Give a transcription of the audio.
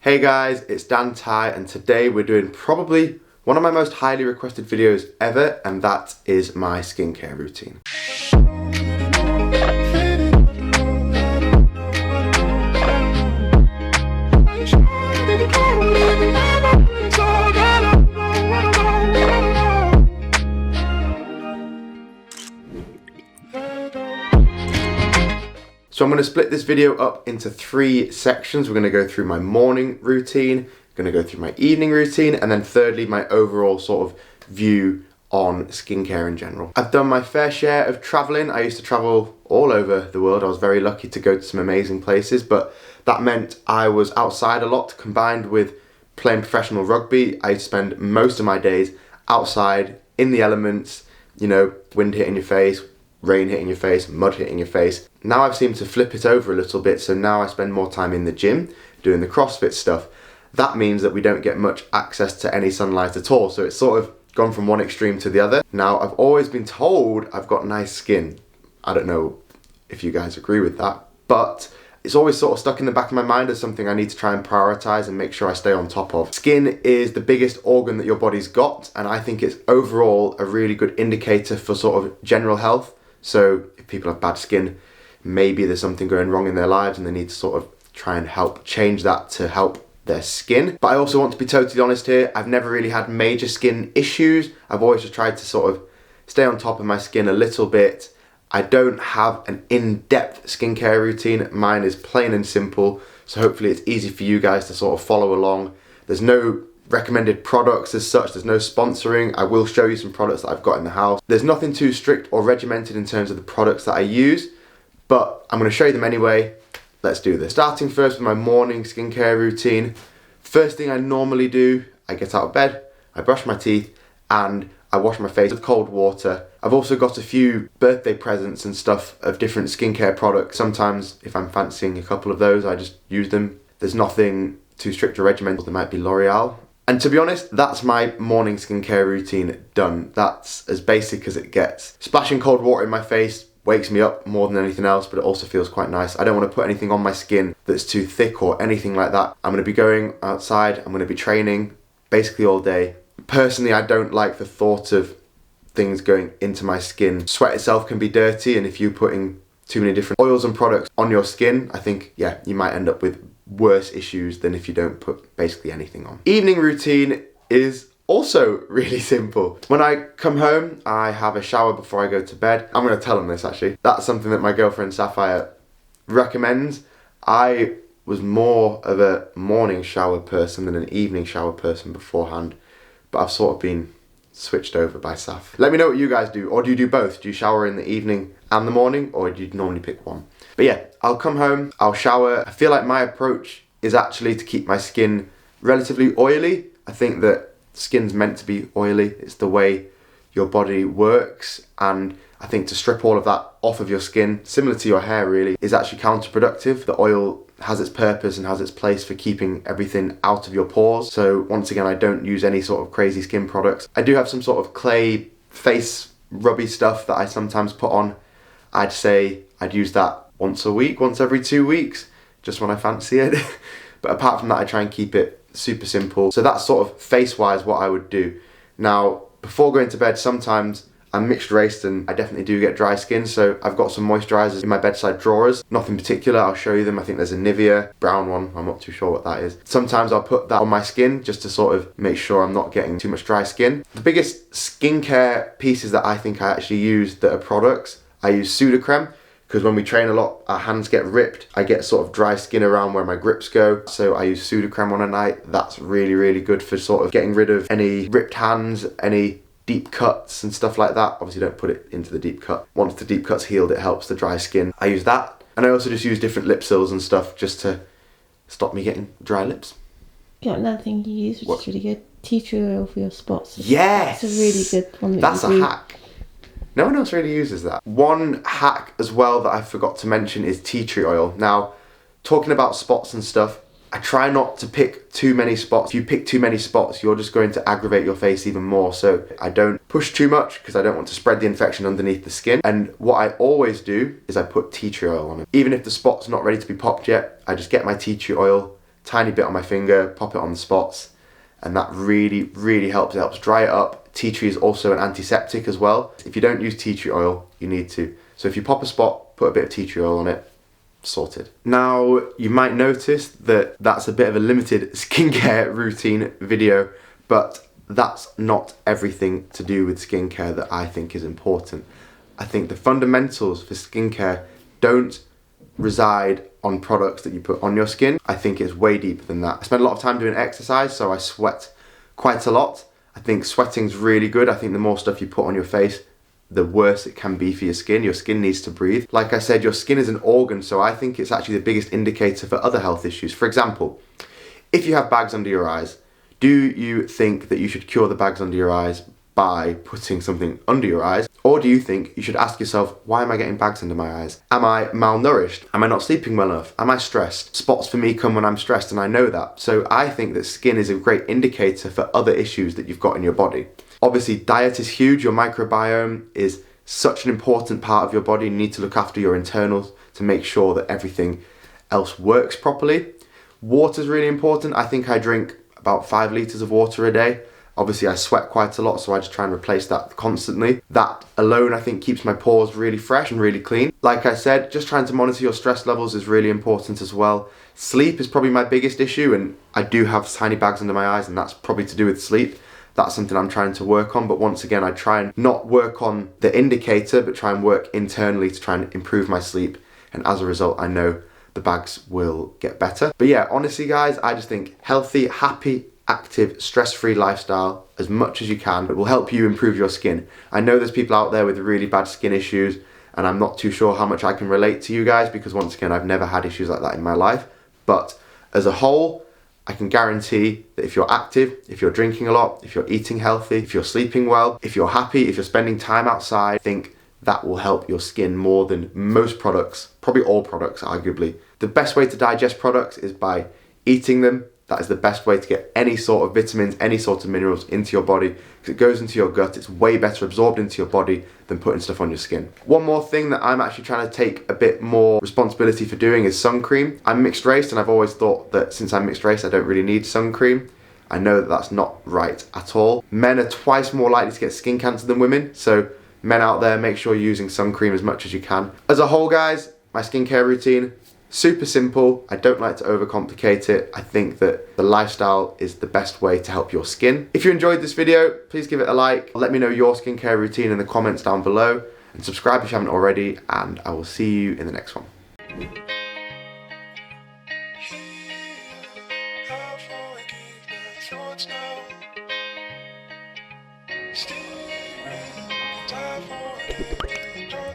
Hey guys, it's Dan Ty, and today we're doing probably one of my most highly requested videos ever, and that is my skincare routine. So I'm going to split this video up into 3 sections. We're going to go through my morning routine, going to go through my evening routine, and then thirdly, my overall sort of view on skincare in general. I've done my fair share of traveling. I used to travel all over the world. I was very lucky to go to some amazing places, but that meant I was outside a lot combined with playing professional rugby. I used to spend most of my days outside in the elements, you know, wind hitting your face, rain hitting your face, mud hitting your face. Now I've seemed to flip it over a little bit, so now I spend more time in the gym doing the CrossFit stuff. That means that we don't get much access to any sunlight at all, so it's sort of gone from one extreme to the other. Now I've always been told I've got nice skin. I don't know if you guys agree with that, but it's always sort of stuck in the back of my mind as something I need to try and prioritize and make sure I stay on top of. Skin is the biggest organ that your body's got, and I think it's overall a really good indicator for sort of general health. So if people have bad skin, maybe there's something going wrong in their lives and they need to sort of try and help change that to help their skin. But I also want to be totally honest here, I've never really had major skin issues. I've always just tried to sort of stay on top of my skin a little bit. I don't have an in-depth skincare routine. Mine is plain and simple, so hopefully it's easy for you guys to sort of follow along. There's no recommended products as such, there's no sponsoring. I will show you some products that I've got in the house. There's nothing too strict or regimented in terms of the products that I use, but I'm going to show you them anyway. Let's do this. Starting first with my morning skincare routine. First thing I normally do, I get out of bed, I brush my teeth, and I wash my face with cold water. I've also got a few birthday presents and stuff of different skincare products. Sometimes if I'm fancying a couple of those, I just use them. There's nothing too strict or regimental. There might be L'Oreal. And to be honest, that's my morning skincare routine done. That's as basic as it gets. Splashing cold water in my face wakes me up more than anything else, but it also feels quite nice. I don't want to put anything on my skin that's too thick or anything like that. I'm going to be going outside, I'm going to be training basically all day. Personally, I don't like the thought of things going into my skin. Sweat itself can be dirty, and if you're putting too many different oils and products on your skin, I think, yeah, you might end up with worse issues than if you don't put basically anything on. Evening routine is also really simple. When I come home, I have a shower before I go to bed. I'm going to tell them this actually. That's something that my girlfriend Sapphire recommends. I was more of a morning shower person than an evening shower person beforehand, but I've sort of been switched over by Saf. Let me know what you guys do, or do you do both? Do you shower in the evening and the morning, or do you normally pick one? But yeah, I'll come home, I'll shower. I feel like my approach is actually to keep my skin relatively oily. I think that skin's meant to be oily. It's the way your body works, and I think to strip all of that off of your skin, similar to your hair really, is actually counterproductive. The oil has its purpose and has its place for keeping everything out of your pores. So once again, I don't use any sort of crazy skin products. I do have some sort of clay face rubby stuff that I sometimes put on. I'd say I'd use that once a week, once every 2 weeks, just when I fancy it. But apart from that, I try and keep it super simple. So that's sort of face-wise what I would do. Now, before going to bed, sometimes I'm mixed raced and I definitely do get dry skin, so I've got some moisturisers in my bedside drawers. Nothing particular, I'll show you them. I think there's a Nivea brown one, I'm not too sure what that is. Sometimes I'll put that on my skin just to sort of make sure I'm not getting too much dry skin. The biggest skincare pieces that I think I actually use that are products, I use Sudocreme, because when we train a lot, our hands get ripped. I get sort of dry skin around where my grips go, so I use Sudocreme on a night. That's really, really good for sort of getting rid of any ripped hands, any deep cuts and stuff like that. Obviously don't put it into the deep cut. Once the deep cut's healed, it helps the dry skin. I use that, and I also just use different lip seals and stuff just to stop me getting dry lips. Got another thing you use, which is really good. Tea tree oil for your spots. Yes! That's a really good one. That's a hack. No one else really uses that. One hack as well that I forgot to mention is tea tree oil. Now, talking about spots and stuff, I try not to pick too many spots. If you pick too many spots, you're just going to aggravate your face even more. So I don't push too much because I don't want to spread the infection underneath the skin. And what I always do is I put tea tree oil on it. Even if the spot's not ready to be popped yet, I just get my tea tree oil, tiny bit on my finger, pop it on the spots, and that really helps. It helps dry it up. Tea tree is also an antiseptic as well. If you don't use tea tree oil, you need to. So if you pop a spot, put a bit of tea tree oil on it, sorted. Now, you might notice that that's a bit of a limited skincare routine video, but that's not everything to do with skincare that I think is important. I think the fundamentals for skincare don't reside on products that you put on your skin. I think it's way deeper than that. I spend a lot of time doing exercise, so I sweat quite a lot. I think sweating's really good. I think the more stuff you put on your face, the worse it can be for your skin. Your skin needs to breathe. Like I said, your skin is an organ, so I think it's actually the biggest indicator for other health issues. For example, if you have bags under your eyes, do you think that you should cure the bags under your eyes by putting something under your eyes? Or do you think you should ask yourself, why am I getting bags under my eyes? Am I malnourished? Am I not sleeping well enough? Am I stressed? Spots for me come when I'm stressed, and I know that. So I think that skin is a great indicator for other issues that you've got in your body. Obviously, diet is huge. Your microbiome is such an important part of your body. You need to look after your internals to make sure that everything else works properly. Water is really important. I think I drink about 5 litres of water a day. Obviously, I sweat quite a lot, so I just try and replace that constantly. That alone, I think, keeps my pores really fresh and really clean. Like I said, just trying to monitor your stress levels is really important as well. Sleep is probably my biggest issue, and I do have tiny bags under my eyes, and that's probably to do with sleep. That's something I'm trying to work on, but once again, I try and not work on the indicator, but try and work internally to try and improve my sleep, and as a result, I know the bags will get better. But yeah, honestly guys, I just think healthy, happy, active, stress-free lifestyle as much as you can. It will help you improve your skin. I know there's people out there with really bad skin issues, and I'm not too sure how much I can relate to you guys, because once again, I've never had issues like that in my life. But as a whole, I can guarantee that if you're active, if you're drinking a lot, if you're eating healthy, if you're sleeping well, if you're happy, if you're spending time outside, I think that will help your skin more than most products, probably all products arguably. The best way to digest products is by eating them. That is the best way to get any sort of vitamins, any sort of minerals into your body, because it goes into your gut. It's way better absorbed into your body than putting stuff on your skin. One more thing that I'm actually trying to take a bit more responsibility for doing is sun cream. I'm mixed race, and I've always thought that since I'm mixed race, I don't really need sun cream. I know that that's not right at all. Men are twice more likely to get skin cancer than women, so men out there, make sure you're using sun cream as much as you can. As a whole guys, my skincare routine, super simple. I don't like to overcomplicate it. I think that the lifestyle is the best way to help your skin. If you enjoyed this video, please give it a like. Let me know your skincare routine in the comments down below, and subscribe if you haven't already, and I will see you in the next one. Stay real, die for it.